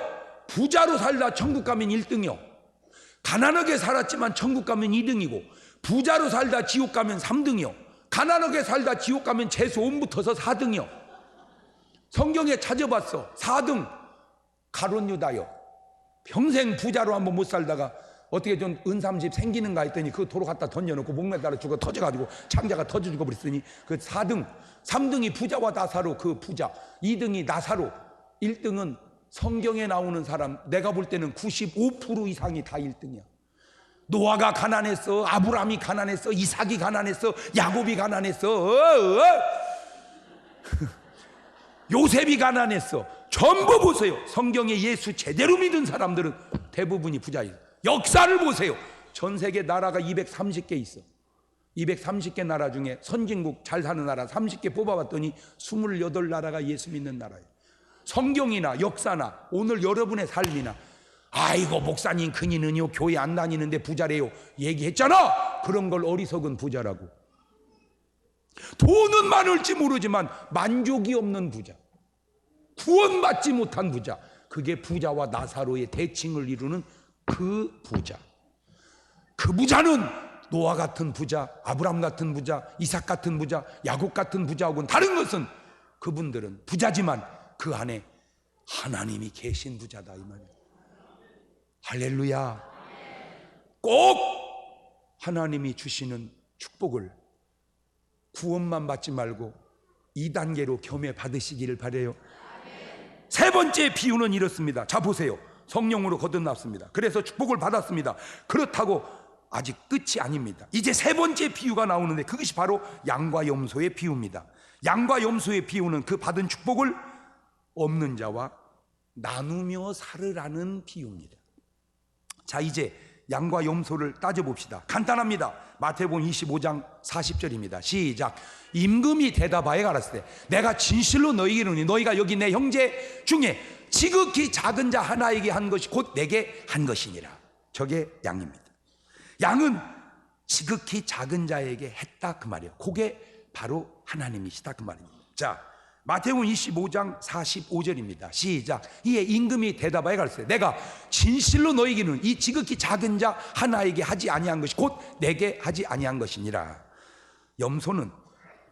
부자로 살다 천국 가면 1등이요. 가난하게 살았지만 천국 가면 2등이고, 부자로 살다 지옥 가면 3등이요. 가난하게 살다 지옥 가면 재수 온 붙어서 4등이요. 성경에 찾아봤어. 4등 가룟 유다요. 평생 부자로 한번 못 살다가 어떻게 좀 은삼집 생기는가 했더니 그 도로 갖다 던져놓고 목매 따라 죽어 터져가지고 창자가 터져 죽어버렸으니 그 4등. 3등이 부자와 나사로, 그 부자. 2등이 나사로. 1등은 성경에 나오는 사람, 내가 볼 때는 95% 이상이 다 1등이야. 노아가 가난했어, 아브라함이 가난했어, 이삭이 가난했어, 야곱이 가난했어, 요셉이 가난했어. 전부 보세요. 성경에 예수 제대로 믿은 사람들은 대부분이 부자예요. 역사를 보세요. 전 세계 나라가 230개 있어. 230개 나라 중에 선진국 잘 사는 나라 30개 뽑아봤더니 28나라가 예수 믿는 나라예요. 성경이나 역사나 오늘 여러분의 삶이나, 아이고 목사님 큰이는요 교회 안 다니는데 부자래요 얘기했잖아. 그런 걸 어리석은 부자라고. 돈은 많을지 모르지만 만족이 없는 부자, 구원받지 못한 부자, 그게 부자와 나사로의 대칭을 이루는 그 부자. 그 부자는 노아 같은 부자, 아브람 같은 부자, 이삭 같은 부자, 야곱 같은 부자하고는 다른 것은 그분들은 부자지만 그 안에 하나님이 계신 부자다, 이 말이에요. 할렐루야. 꼭 하나님이 주시는 축복을 구원만 받지 말고 2단계로 겸해 받으시기를 바라요. 세 번째 비유는 이렇습니다. 자 보세요. 성령으로 거듭났습니다. 그래서 축복을 받았습니다. 그렇다고 아직 끝이 아닙니다. 이제 세 번째 비유가 나오는데 그것이 바로 양과 염소의 비유입니다. 양과 염소의 비유는 그 받은 축복을 없는 자와 나누며 살으라는 비유입니다. 자, 이제 양과 염소를 따져봅시다. 간단합니다. 마태복음 25장 40절입니다. 시작. 임금이 대답하여 가라사대 때 내가 진실로 너희에게 이르노니 너희가 여기 내 형제 중에 지극히 작은 자 하나에게 한 것이 곧 내게 한 것이니라. 저게 양입니다. 양은 지극히 작은 자에게 했다 그 말이에요. 그게 바로 하나님이시다 그 말입니다. 자, 마태복음 25장 45절입니다. 시작. 이에 임금이 대답하여 가라사대 내가 진실로 너희에게는 이 지극히 작은 자 하나에게 하지 아니한 것이 곧 내게 하지 아니한 것이니라. 염소는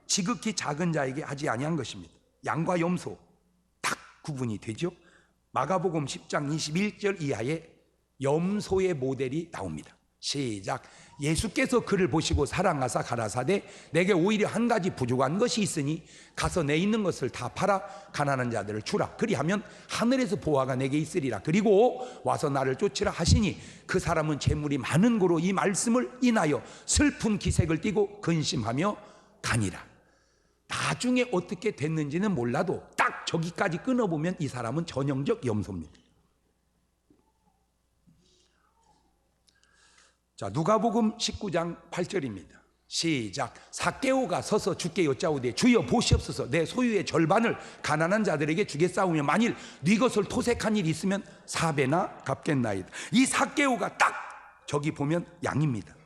지극히 작은 자에게 하지 아니한 것입니다. 양과 염소 딱 구분이 되죠. 마가복음 10장 21절 이하에 염소의 모델이 나옵니다. 시작. 예수께서 그를 보시고 사랑하사 가라사대 내게 오히려 한 가지 부족한 것이 있으니 가서 내 있는 것을 다 팔아 가난한 자들을 주라. 그리하면 하늘에서 보화가 내게 있으리라. 그리고 와서 나를 쫓으라 하시니 그 사람은 재물이 많은 고로 이 말씀을 인하여 슬픈 기색을 띠고 근심하며 가니라. 나중에 어떻게 됐는지는 몰라도 딱 저기까지 끊어보면 이 사람은 전형적 염소입니다. 자, 누가복음 19장 8절입니다. 시작. 삭개오가 서서 주께 여짜오되 주여 보시옵소서 내 소유의 절반을 가난한 자들에게 주겠사오며 만일 네 것을 토색한 일이 있으면 4배나 갚겠나이다. 이 삭개오가 딱 저기 보면 양입니다.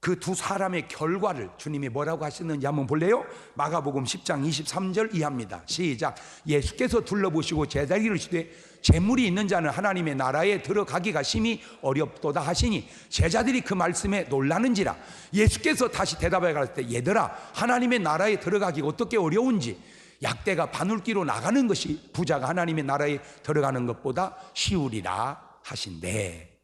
그 두 사람의 결과를 주님이 뭐라고 하시는지 한번 볼래요? 마가복음 10장 23절 이하입니다. 시작. 예수께서 둘러보시고 제자에게 이르시되 재물이 있는 자는 하나님의 나라에 들어가기가 심히 어렵도다 하시니 제자들이 그 말씀에 놀라는지라. 예수께서 다시 대답하여 가라사대 얘들아 하나님의 나라에 들어가기가 어떻게 어려운지 약대가 바늘귀로 나가는 것이 부자가 하나님의 나라에 들어가는 것보다 쉬우리라 하신대.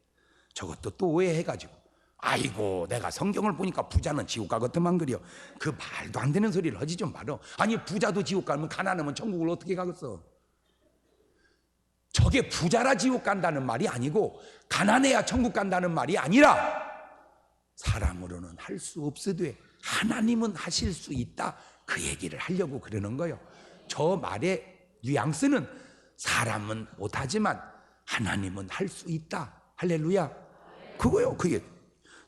저것도 또 오해해가지고 아이고 내가 성경을 보니까 부자는 지옥 가겠더만 그려. 그 말도 안 되는 소리를 하지 좀 말어. 아니 부자도 지옥 가면 가난하면 천국을 어떻게 가겠어. 저게 부자라 지옥 간다는 말이 아니고 가난해야 천국 간다는 말이 아니라 사람으로는 할 수 없으되 하나님은 하실 수 있다 그 얘기를 하려고 그러는 거예요. 저 말의 뉘앙스는 사람은 못하지만 하나님은 할 수 있다. 할렐루야. 그거요. 그게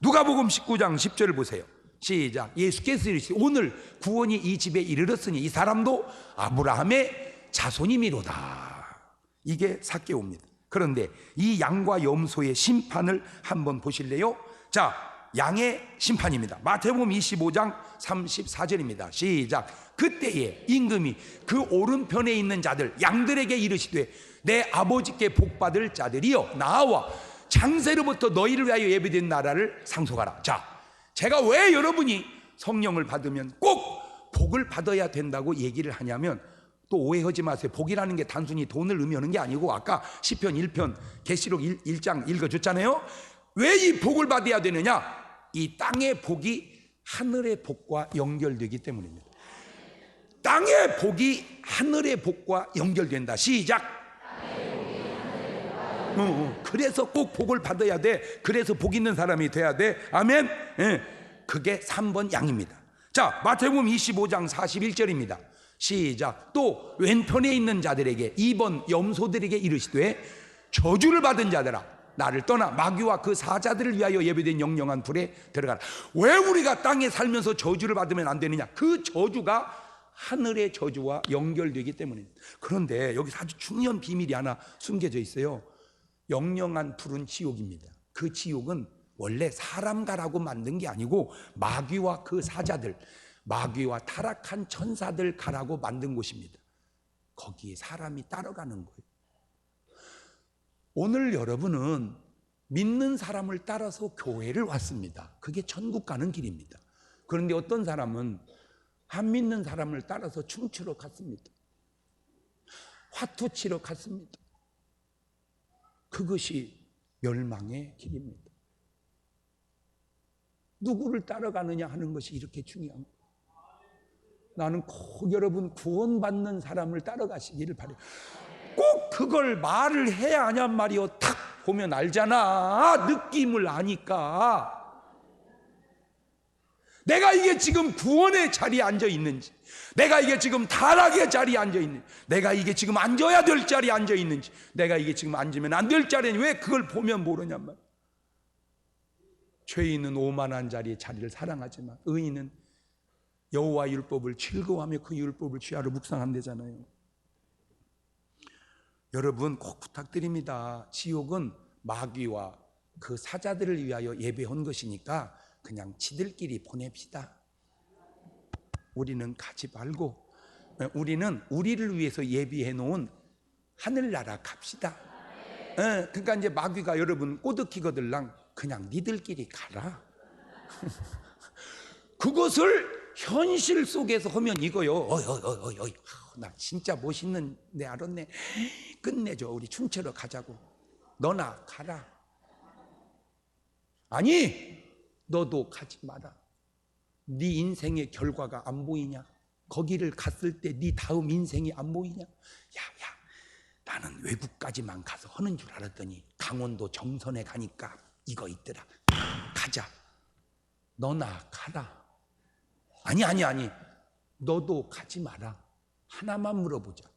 누가복음 19장 10절을 보세요. 시작. 예수께서 이르시되 오늘 구원이 이 집에 이르렀으니 이 사람도 아브라함의 자손이미로다. 이게 삭개오입니다. 그런데 이 양과 염소의 심판을 한번 보실래요? 자, 양의 심판입니다. 마태복음 25장 34절입니다. 시작. 그때에 임금이 그 오른편에 있는 자들 양들에게 이르시되 내 아버지께 복받을 자들이여 나와 창세로부터 너희를 위하여 예비된 나라를 상속하라. 자, 제가 왜 여러분이 성령을 받으면 꼭 복을 받아야 된다고 얘기를 하냐면, 또 오해하지 마세요. 복이라는 게 단순히 돈을 의미하는 게 아니고, 아까 시편 1편 계시록 1장 읽어줬잖아요. 왜 이 복을 받아야 되느냐? 이 땅의 복이 하늘의 복과 연결되기 때문입니다. 땅의 복이 하늘의 복과 연결된다. 시작. 그래서 꼭 복을 받아야 돼. 그래서 복 있는 사람이 돼야 돼. 아멘. 그게 3번 양입니다. 자, 마태복음 25장 41절입니다. 시작. 또 왼편에 있는 자들에게 2번 염소들에게 이르시되 저주를 받은 자들아 나를 떠나 마귀와 그 사자들을 위하여 예배된 영영한 불에 들어가라. 왜 우리가 땅에 살면서 저주를 받으면 안 되느냐? 그 저주가 하늘의 저주와 연결되기 때문입니다. 그런데 여기서 아주 중요한 비밀이 하나 숨겨져 있어요. 영영한 불은 지옥입니다. 그 지옥은 원래 사람 가라고 만든 게 아니고 마귀와 그 사자들, 마귀와 타락한 천사들 가라고 만든 곳입니다. 거기에 사람이 따라가는 거예요. 오늘 여러분은 믿는 사람을 따라서 교회를 왔습니다. 그게 천국 가는 길입니다. 그런데 어떤 사람은 안 믿는 사람을 따라서 춤추러 갔습니다. 화투 치러 갔습니다. 그것이 멸망의 길입니다. 누구를 따라가느냐 하는 것이 이렇게 중요한 거예요. 나는 꼭 여러분 구원받는 사람을 따라가시기를 바라요. 꼭 그걸 말을 해야 하냔 말이요. 탁 보면 알잖아. 느낌을 아니까. 내가 이게 지금 구원의 자리에 앉아 있는지, 내가 이게 지금 타락의 자리에 앉아 있는지, 내가 이게 지금 앉아야 될 자리에 앉아 있는지, 내가 이게 지금 앉으면 안 될 자리에 왜 그걸 보면 모르냔 말이야. 죄인은 오만한 자리를 사랑하지만 의인은 여호와 율법을 즐거워하며 그 율법을 취하러 묵상한대잖아요. 여러분 꼭 부탁드립니다. 지옥은 마귀와 그 사자들을 위하여 예배한 것이니까 그냥 지들끼리 보냅시다. 우리는 가지 말고 우리는 우리를 위해서 예비해 놓은 하늘나라 갑시다. 그러니까 이제 마귀가 여러분 꼬드기거들랑 그냥 니들끼리 가라. 그것을 현실 속에서 하면 이거요. 나 진짜 멋있는 내 알았네. 끝내줘. 우리 춤추러 가자고. 너나 가라. 아니, 너도 가지 마라. 네 인생의 결과가 안 보이냐? 거기를 갔을 때 네 다음 인생이 안 보이냐? 야, 나는 외국까지만 가서 하는 줄 알았더니 강원도 정선에 가니까 이거 있더라. 가자. 너나 가라. 아니. 너도 가지 마라. 하나만 물어보자.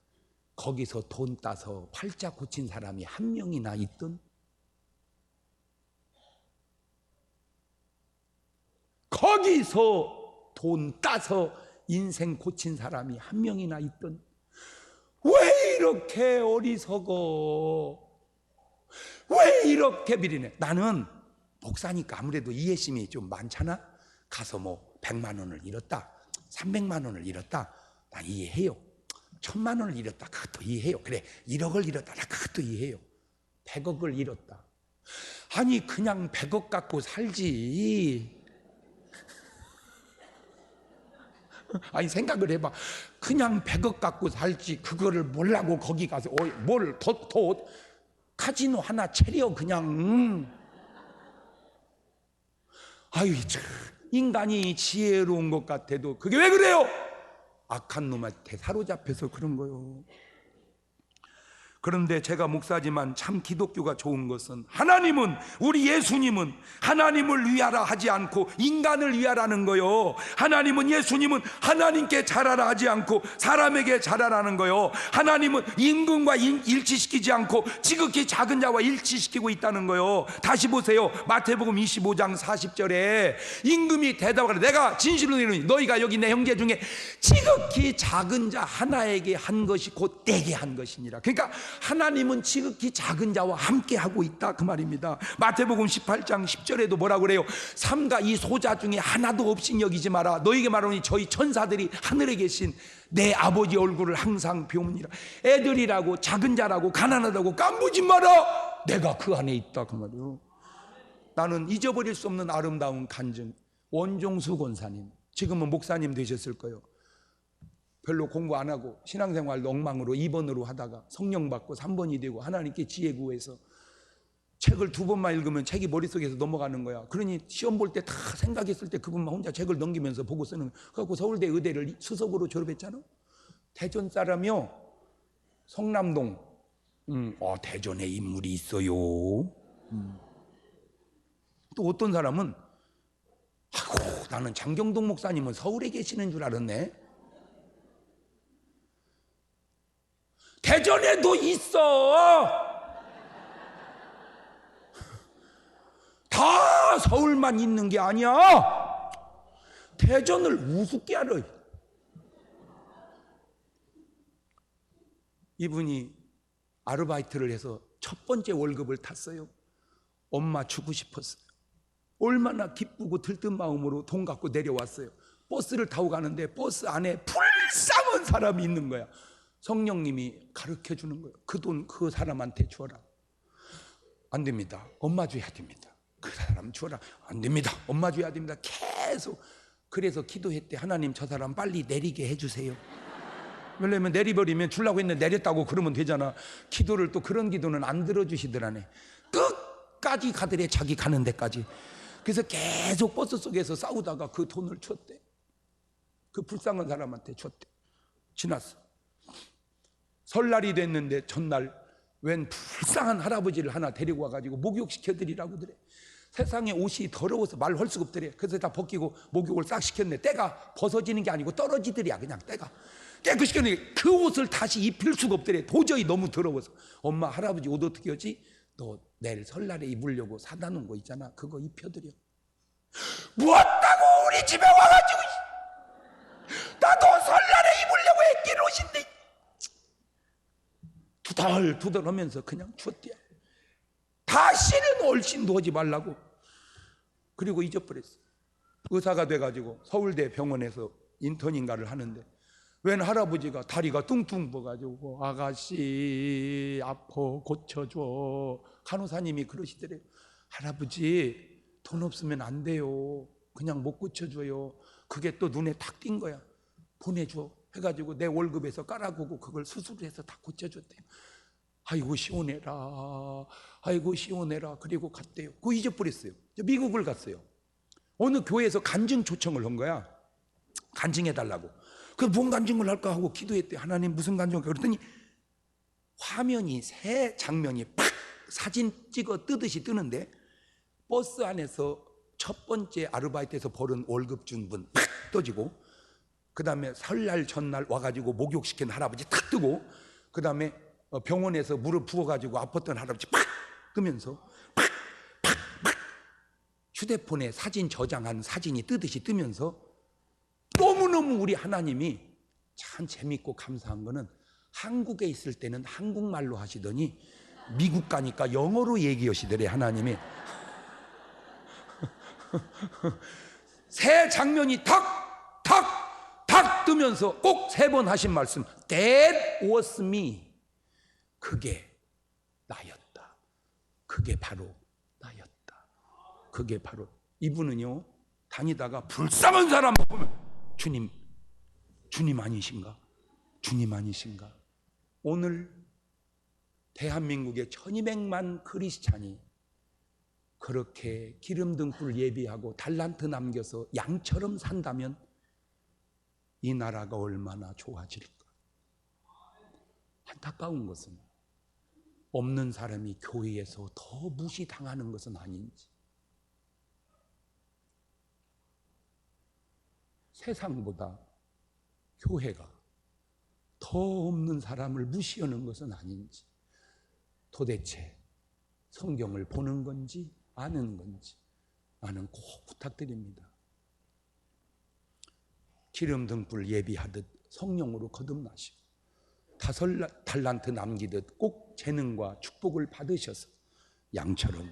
거기서 돈 따서 팔자 고친 사람이 한 명이나 있든? 거기서 돈 따서 인생 고친 사람이 한 명이나 있든? 왜 이렇게 어리석어? 왜 이렇게 비리네? 나는 목사니까 아무래도 이해심이 좀 많잖아. 가서 뭐 100만 원을 잃었다, 300만 원을 잃었다, 나 이해해요. 1000만 원을 잃었다, 그것도 이해해요. 그래, 1억을 잃었다, 나 그것도 이해해요. 100억을 잃었다. 아니 그냥 100억 갖고 살지. 아니 생각을 해봐. 그냥 100억 갖고 살지. 그거를 몰라고 거기 가서 뭘 더 카지노 하나 차려 그냥. 아유 참, 인간이 지혜로운 것 같아도 그게 왜 그래요? 악한 놈한테 사로잡혀서 그런 거요. 그런데 제가 목사지만 참 기독교가 좋은 것은 하나님은, 우리 예수님은 하나님을 위하라 하지 않고 인간을 위하라는 거요. 하나님은, 예수님은 하나님께 잘하라 하지 않고 사람에게 잘하라는 거요. 하나님은 임금과 일치시키지 않고 지극히 작은 자와 일치시키고 있다는 거요. 다시 보세요. 마태복음 25장 40절에 임금이 대답하라. 내가 진실로 이르노니 너희가 여기 내 형제 중에 지극히 작은 자 하나에게 한 것이 곧 내게 한 것이니라. 그러니까 하나님은 지극히 작은 자와 함께 하고 있다, 그 말입니다. 마태복음 18장 10절에도 뭐라고 그래요? 삼가 이 소자 중에 하나도 없인 여기지 마라. 너희에게 말하노니 저희 천사들이 하늘에 계신 내 아버지 얼굴을 항상 배웁니다. 애들이라고 작은 자라고 가난하다고 깐부지 마라. 내가 그 안에 있다, 그 말이에요. 나는 잊어버릴 수 없는 아름다운 간증. 원종수 권사님, 지금은 목사님 되셨을 거예요. 별로 공부 안 하고 신앙생활 엉망으로 2번으로 하다가 성령 받고 3번이 되고 하나님께 지혜 구해서 책을 2번만 읽으면 책이 머릿속에서 넘어가는 거야. 그러니 시험 볼 때 다 생각했을 때 그분만 혼자 책을 넘기면서 보고 쓰는 거야. 그래갖고 서울대 의대를 수석으로 졸업했잖아. 대전 사람이요. 성남동. 대전에 인물이 있어요. 또 어떤 사람은 나는 장경동 목사님은 서울에 계시는 줄 알았네. 대전에도 있어. 다 서울만 있는 게 아니야. 대전을 우습게 알아. 이분이 아르바이트를 해서 첫 번째 월급을 탔어요. 엄마 주고 싶었어요. 얼마나 기쁘고 들뜬 마음으로 돈 갖고 내려왔어요. 버스를 타고 가는데 버스 안에 불쌍한 사람이 있는 거야. 성령님이 가르쳐 주는 거예요. 그 돈 그 사람한테 주어라. 안 됩니다. 엄마 줘야 됩니다. 그 사람 주어라. 안 됩니다. 엄마 줘야 됩니다. 계속. 그래서 기도했대. 하나님, 저 사람 빨리 내리게 해주세요. 왜냐면 내리버리면 주려고 했는데 내렸다고 그러면 되잖아. 기도를 또 그런 기도는 안 들어주시더라네. 끝까지 가더래. 자기 가는 데까지. 그래서 계속 버스 속에서 싸우다가 그 돈을 줬대. 그 불쌍한 사람한테 줬대. 지났어. 설날이 됐는데 전날 웬 불쌍한 할아버지를 하나 데리고 와가지고 목욕시켜드리라고 그래. 세상에 옷이 더러워서 말할 수가 없더래. 그래서 다 벗기고 목욕을 싹 시켰네. 때가 벗어지는 게 아니고 떨어지더랴. 그냥 때가 깨끗이 시켰는데 그 옷을 다시 입힐 수가 없더래. 도저히 너무 더러워서. 엄마, 할아버지 옷 어떻게 하지? 너 내일 설날에 입으려고 사다 놓은 거 있잖아. 그거 입혀드려. 무엇다고 우리 집에 와가지고 나도 설날에 입으려고 했긴 옷인데 두덜두덜 하면서 그냥 줬대요. 다시는 얼씬도 하지 말라고. 그리고 잊어버렸어. 의사가 돼가지고 서울대 병원에서 인턴인가를 하는데 웬 할아버지가 다리가 뚱뚱 부어가지고 아가씨 아파 고쳐줘. 간호사님이 그러시더래요. 할아버지 돈 없으면 안 돼요. 그냥 못 고쳐줘요. 그게 또 눈에 탁 띈 거야. 보내줘 해가지고 내 월급에서 깔아보고 그걸 수술해서 다 고쳐줬대요. 아이고 시원해라. 아이고 시원해라. 그리고 갔대요. 그거 잊어버렸어요. 미국을 갔어요. 어느 교회에서 간증 초청을 한 거야. 간증해달라고. 그래서 뭔 간증을 할까 하고 기도했대. 하나님 무슨 간증할까 그랬더니 화면이 새 장면이 팍 사진 찍어 뜨듯이 뜨는데 버스 안에서 첫 번째 아르바이트에서 벌은 월급 준 분 팍 떠지고, 그 다음에 설날 전날 와가지고 목욕시킨 할아버지 탁 뜨고, 그 다음에 병원에서 무릎 부어가지고 아팠던 할아버지 팍 뜨면서 팍 휴대폰에 사진 저장한 사진이 뜨듯이 뜨면서 너무너무 우리 하나님이 참 재밌고 감사한 거는 한국에 있을 때는 한국말로 하시더니 미국 가니까 영어로 얘기하시더래. 하나님이 새 장면이 탁 뜨면서 꼭 3번 하신 말씀, That was me. 그게 나였다. 그게 바로 나였다. 그게 바로. 이분은요 다니다가 불쌍한 사람 보면 주님 아니신가? 주님 아니신가? 오늘 대한민국의 1200만 크리스찬이 그렇게 기름 등불 예비하고 달란트 남겨서 양처럼 산다면 이 나라가 얼마나 좋아질까? 안타까운 것은 없는 사람이 교회에서 더 무시당하는 것은 아닌지, 세상보다 교회가 더 없는 사람을 무시하는 것은 아닌지, 도대체 성경을 보는 건지 아는 건지 나는 꼭 부탁드립니다. 기름 등불 예비하듯 성령으로 거듭나시고 5달란트 남기듯 꼭 재능과 축복을 받으셔서 양처럼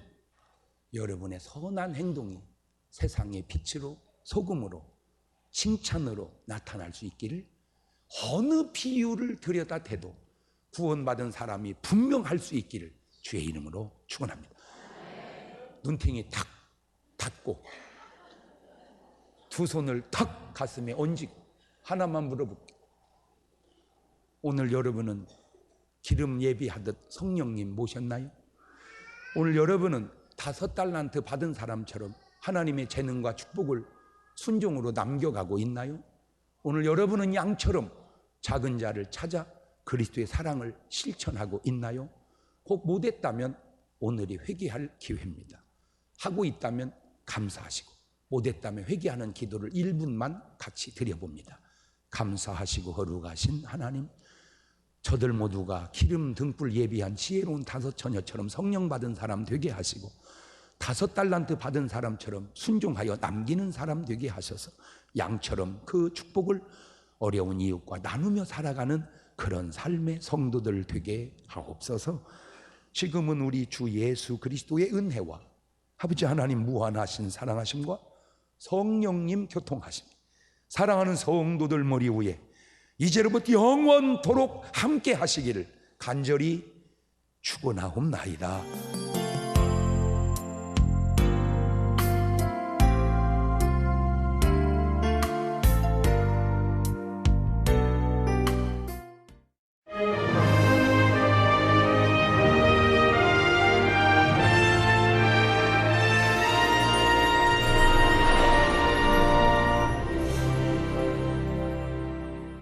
여러분의 선한 행동이 세상의 빛으로 소금으로 칭찬으로 나타날 수 있기를, 어느 비유를 들여다 대도 구원받은 사람이 분명할 수 있기를 주의 이름으로 축원합니다. 눈탱이 탁 닫고 두 손을 탁 가슴에 얹고 하나만 물어볼게요. 오늘 여러분은 기름 예비하듯 성령님 모셨나요? 오늘 여러분은 5달란트 받은 사람처럼 하나님의 재능과 축복을 순종으로 남겨가고 있나요? 오늘 여러분은 양처럼 작은 자를 찾아 그리스도의 사랑을 실천하고 있나요? 혹 못했다면 오늘이 회개할 기회입니다. 하고 있다면 감사하시고, 못했다면 회개하는 기도를 1분만 같이 드려봅니다. 감사하시고 거룩하신 하나님, 저들 모두가 기름 등불 예비한 지혜로운 5 처녀처럼 성령 받은 사람 되게 하시고 5달란트 받은 사람처럼 순종하여 남기는 사람 되게 하셔서 양처럼 그 축복을 어려운 이웃과 나누며 살아가는 그런 삶의 성도들 되게 하옵소서. 지금은 우리 주 예수 그리스도의 은혜와 아버지 하나님 무한하신 사랑하심과 성령님 교통하심, 사랑하는 성도들 머리 위에 이제로부터 영원토록 함께 하시기를 간절히 축원하옵나이다.